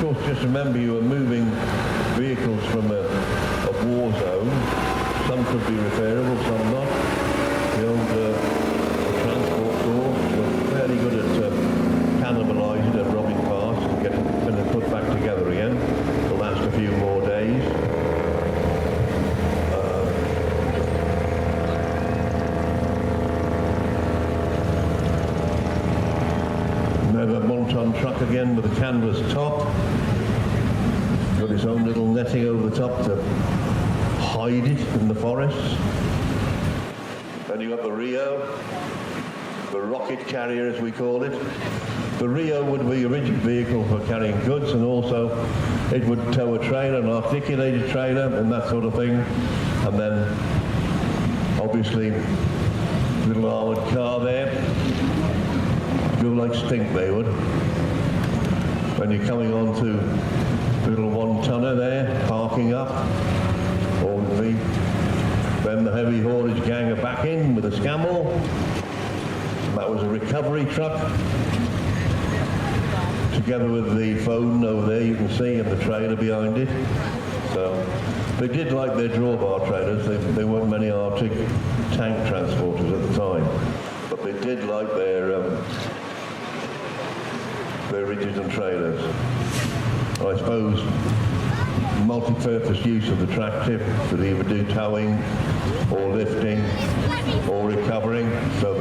Of course, just remember you are moving vehicles from a war zone. Some could be repairable, some not. The old transport corps were fairly good at cannibalising and robbing parts and getting them put back together again. It'll last a few more days. There's a one-ton truck again with a canvas top. Got its own little netting over the top to hide it in the forests. Then you've got the Rio, the rocket carrier as we call it. The Rio would be a rigid vehicle for carrying goods, and also it would tow a trailer, an articulated trailer and that sort of thing. And then obviously little armoured car there. Go like stink they would. When you're coming on to the little one-tonner there, parking up, obviously. Then the heavy haulage gang are back in with a Scamel. That was a recovery truck. Together with the phone over there, you can see, and the trailer behind it. So they did like their drawbar trailers. There weren't many Arctic tank transporters at the time, but they did like their rigids and trailers. I suppose multi-purpose use of the tractor could either do towing or lifting or recovering. So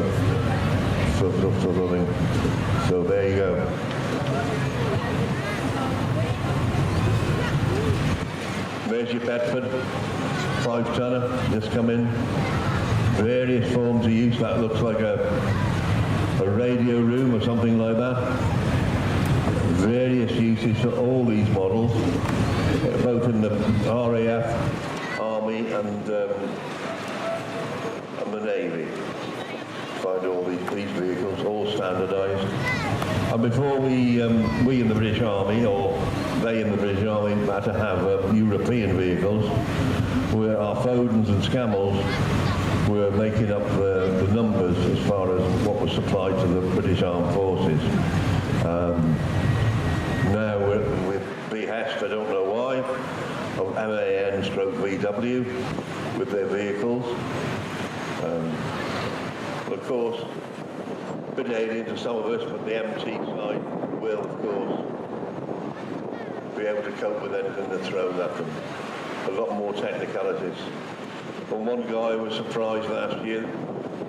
there you go. There's your Bedford 5-tonner, just come in. Various forms of use. That looks like a radio room or something like that. Various uses for all these models, both in the RAF, Army and the Navy. Find all these vehicles, all standardised. And before we in the British Army, or they in the British Army, had to have European vehicles, where our Fodens and Scamels were making up the numbers as far as what was supplied to the British Armed Forces. Now with behest, I don't know why, of MAN/VW with their vehicles. Of course, a bit alien to some of us, but the MT side will, of course, be able to cope with anything that's thrown at them. A lot more technicalities. And one guy was surprised last year.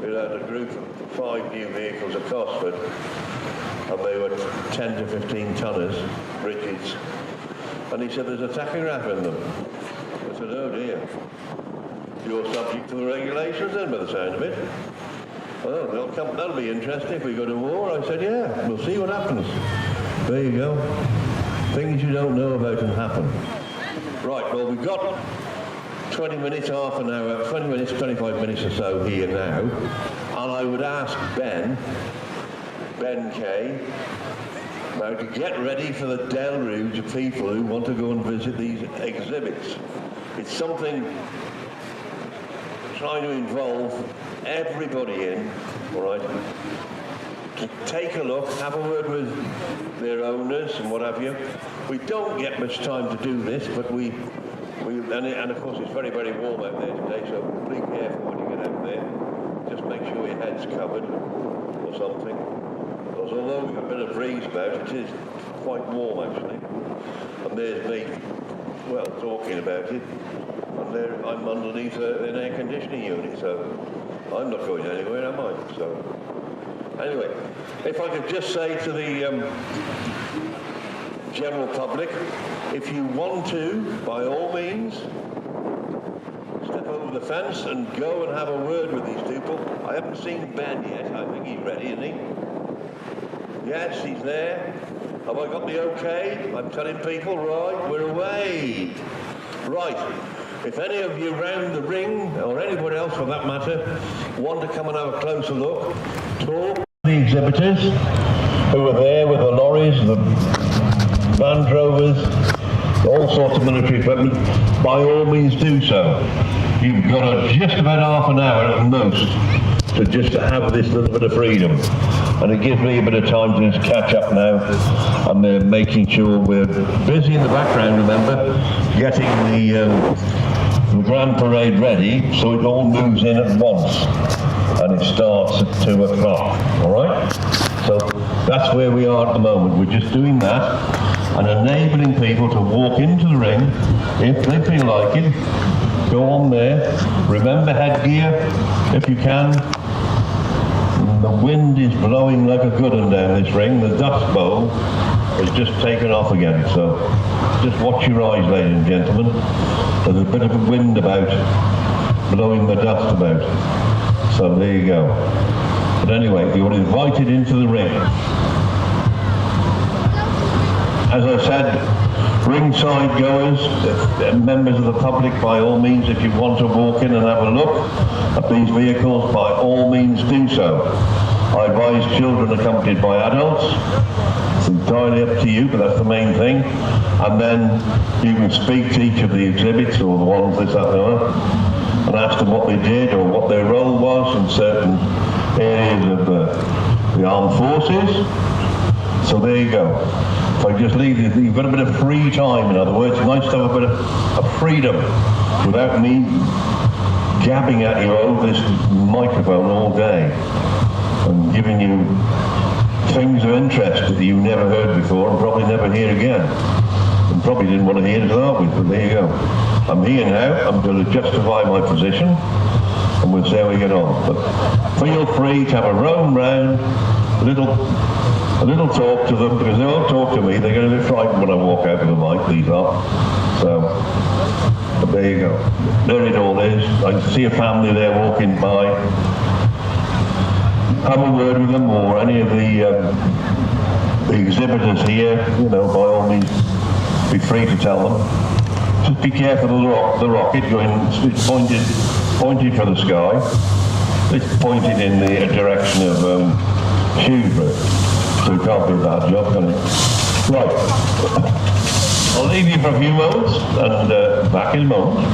We had a group of 5 new vehicles at Cosford, and they were 10 to 15 tonners, rigids. And he said, there's a tachograph in them. I said, oh dear. You're subject to the regulations then, by the sound of it. Oh, that'll be interesting if we go to war. I said, yeah, we'll see what happens. There you go. Things you don't know about can happen. Right, well, we've got 20 minutes, half an hour, 20 minutes, 25 minutes or so here now. And I would ask Ben Kay, now to get ready for the deluge of people who want to go and visit these exhibits. It's something trying to involve everybody in, all right, to take a look, have a word with their owners and what have you. We don't get much time to do this, but and of course it's very, very warm out there today, so be careful when you get out there. Just make sure your head's covered or something. Because although we've got a bit of breeze about, it is quite warm actually. And there's me, well, talking about it. And there, I'm underneath an air conditioning unit, so I'm not going anywhere, am I? So, anyway, if I could just say to the general public, if you want to, by all means, step over the fence and go and have a word with these people. I haven't seen Ben yet. I think he's ready, isn't he? Yes, he's there. Have I got the okay? I'm telling people, right, we're away. Right. If any of you round the ring, or anybody else for that matter, want to come and have a closer look, talk to the exhibitors who are there with the lorries, the Land Rovers, all sorts of military equipment, by all means do so. You've got just about half an hour at most to just have this little bit of freedom. And it gives me a bit of time to just catch up now, and making sure we're busy in the background, remember, getting the Grand Parade ready so it all moves in at once, and it starts at 2 o'clock, all right? So that's where we are at the moment. We're just doing that and enabling people to walk into the ring if they feel like it. Go on there. Remember headgear if you can. The wind is blowing like a good one down this ring. The dust bowl has just taken off again. So just watch your eyes, ladies and gentlemen. There's a bit of a wind about, blowing the dust about. So there you go. But anyway, you're invited into the ring. As I said, ringside goers, members of the public, by all means, if you want to walk in and have a look at these vehicles, by all means do so. I advise children accompanied by adults. It's entirely up to you, but that's the main thing. And then you can speak to each of the exhibits, or the ones this, that, and the other, and ask them what they did or what their role was in certain areas of the armed forces. So there you go. If I just leave you, you've got a bit of free time, in other words. It's nice to have a bit of freedom without me jabbing at you over this microphone all day and giving you things of interest that you never heard before and probably never hear again. And probably didn't want to hear to start with, but there you go. I'm here now, I'm going to justify my position, and we'll see how we get on. But feel free to have a roam round, a little talk to them, because they won't talk to me. They're going to be frightened when I walk out of the mic, these are. So, but there you go. There it all is. I can see a family there walking by. Have a word with them, or any of the exhibitors here, you know, by all means, be free to tell them. Just be careful of the rocket going, it's pointed for the sky. It's pointed in the direction of Shrewsbury. So it can't be a bad job, can it? Right. I'll leave you for a few moments and back in a moment.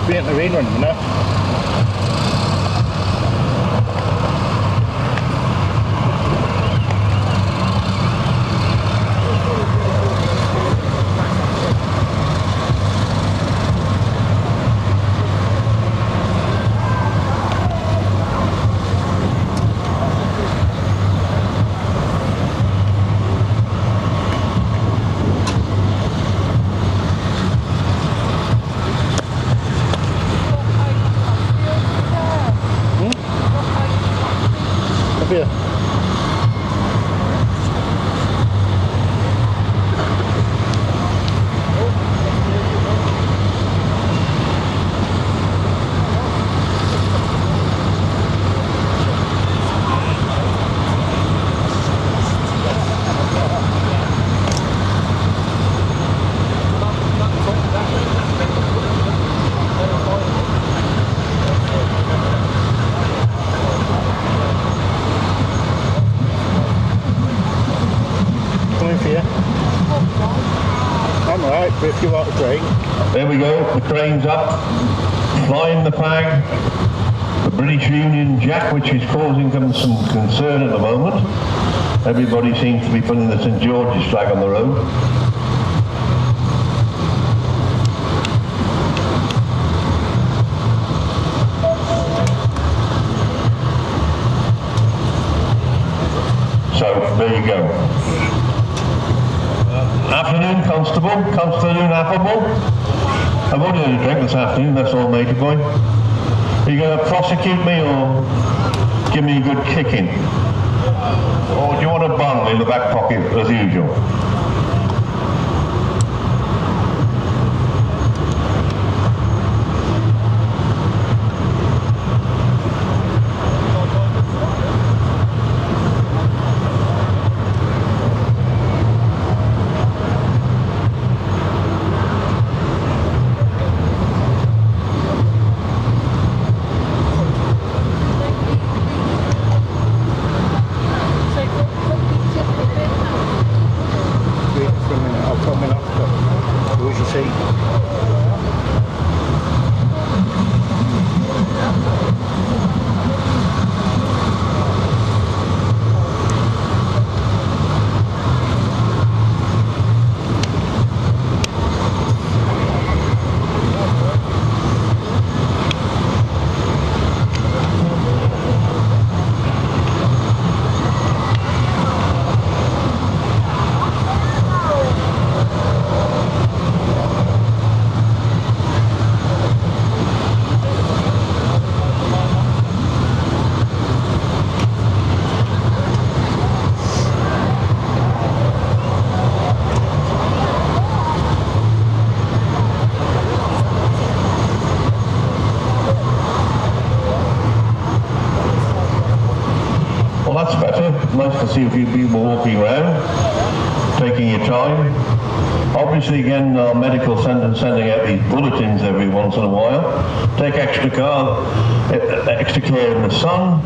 Be in the rain one, you know. Here. I'm alright, but if you want the crane. There we go, the crane's up, flying the flag, the British Union Jack, which is causing them some concern at the moment. Everybody seems to be putting the St George's flag on the road. So, there you go. Afternoon, Constable. Afternoon, Affable. I've only had a drink this afternoon, that's all, matey boy. Are you going to prosecute me or give me a good kicking? or do you want a bun in the back pocket as usual? Well, that's better. Nice to see a few people walking around, taking your time. Obviously, again, our medical centre sending out these bulletins every once in a while. Take extra care in the sun.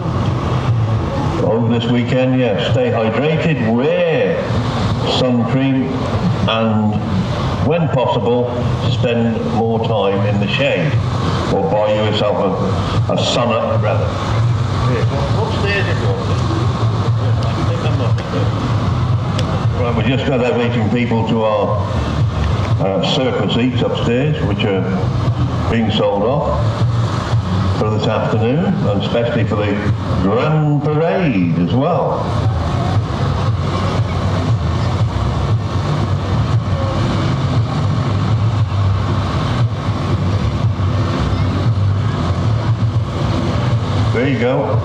Over this weekend, yeah, stay hydrated, wear sun cream, and when possible, spend more time in the shade, or buy yourself a sun-up umbrella. Upstairs, if you want. Right, we just got out meeting people to our circus seats upstairs, which are being sold off for this afternoon, and especially for the Grand Parade as well. There you go.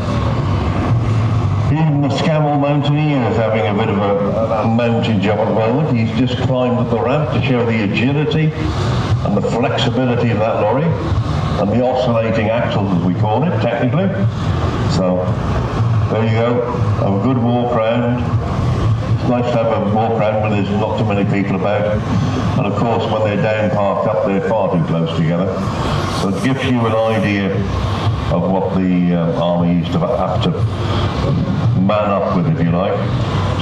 Even the Scammell Mountaineer is having a bit of a mountain job at the moment. He's just climbed up the ramp to show the agility and the flexibility of that lorry, and the oscillating axles, as we call it, technically. So, there you go. Have a good walk round. It's nice to have a walk round when there's not too many people about. And of course, when they're down parked up, they're far too close together. So it gives you an idea of what the army used to have to man up with, if you like.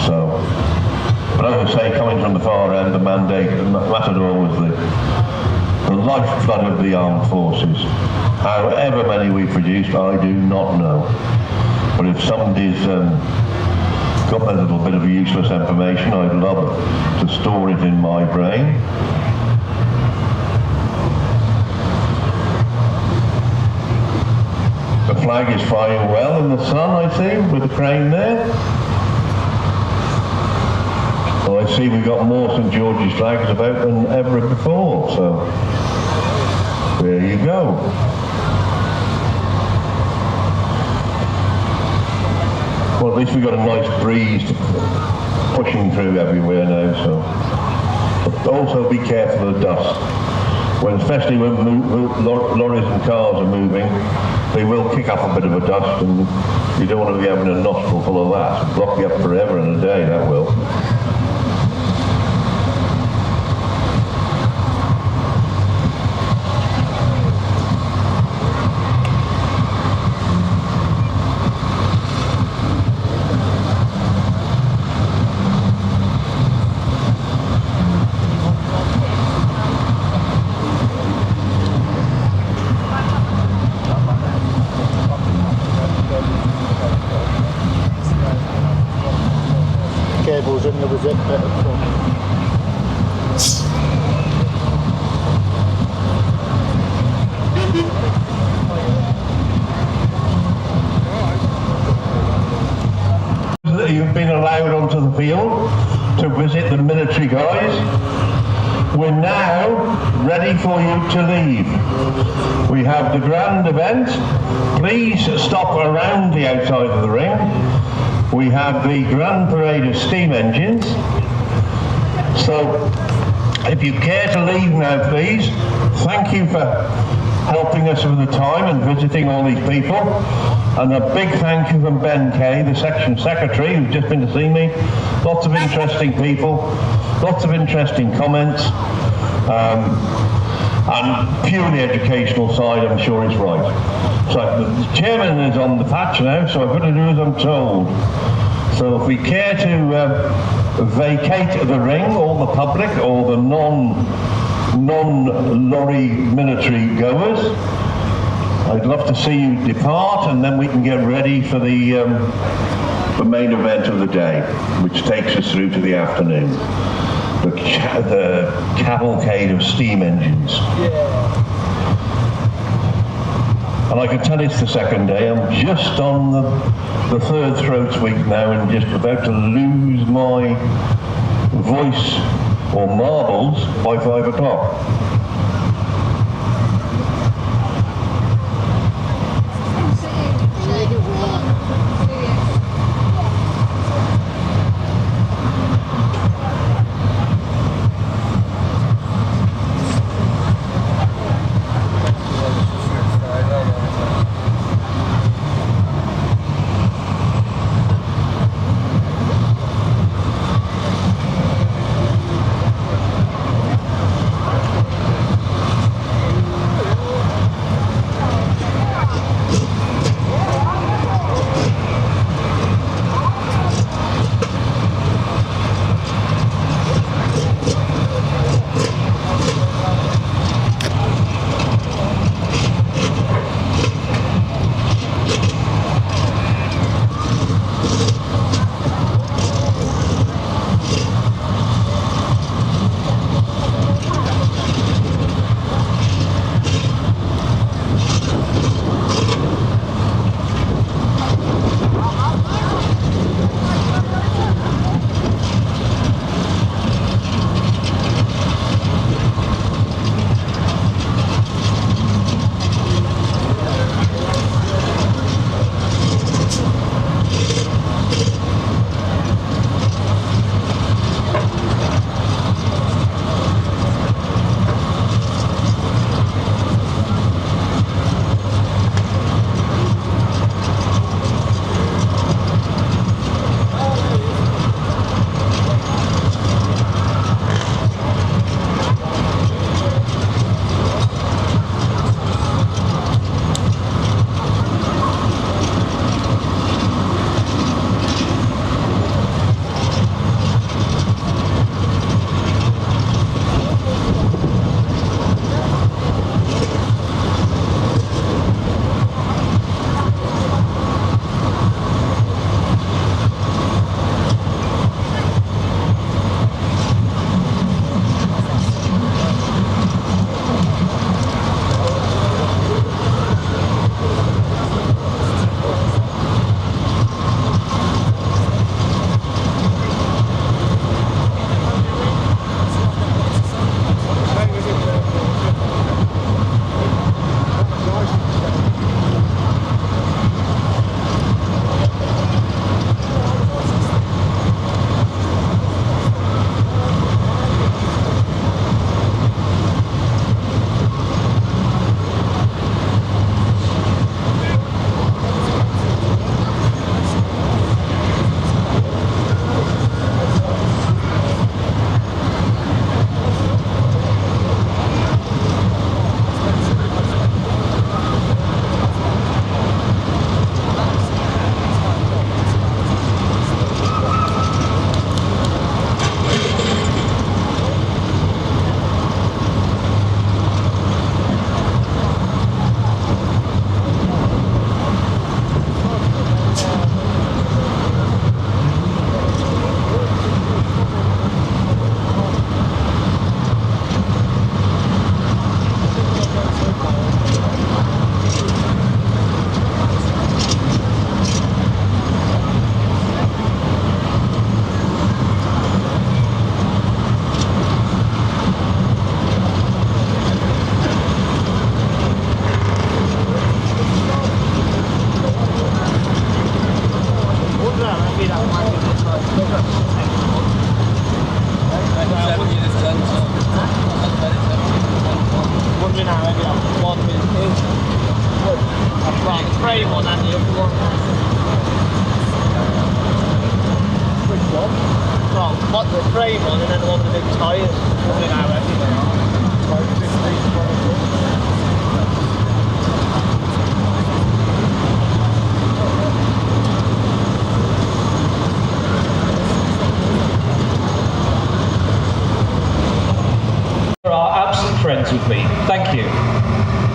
So, but as I say, coming from the far end, the Matador was the lifeblood of the armed forces. However many we produced, I do not know. But if somebody's got that little bit of useless information, I'd love to store it in my brain. The flag is flying well in the sun, I see, with the crane there. Well, I see we've got more St George's flags about than ever before, so there you go. Well, at least we've got a nice breeze pushing through everywhere now, so. But also be careful of the dust. Especially when lorries and cars are moving, they will kick up a bit of a dust, and you don't want to be having a nostril full of that. It'll block you up forever in a day, that will. Cables in there was it better fun. You've been allowed onto the field to visit the military guys. We're now ready for you to leave. We have the grand event. Please stop around the outside of the ring. we have the Grand Parade of Steam Engines. So, if you care to leave now, please, thank you for helping us with the time and visiting all these people. And a big thank you from Ben Kay, the section secretary, who's just been to see me. Lots of interesting people, lots of interesting comments, and purely educational side, I'm sure is right. So the chairman is on the patch now, so I've got to do as I'm told. So if we care to vacate the ring, all the public or the non-lorry military goers, I'd love to see you depart, and then we can get ready for the main event of the day, which takes us through to the afternoon. The cavalcade of steam engines. Yeah. And I can tell it's the second day. I'm just on the third throat sweep now and just about to lose my voice or marbles by 5 o'clock. Which one? Well, what the frame on and then the one with the big tyres. Like 15, 20. For our absent friends with me, thank you.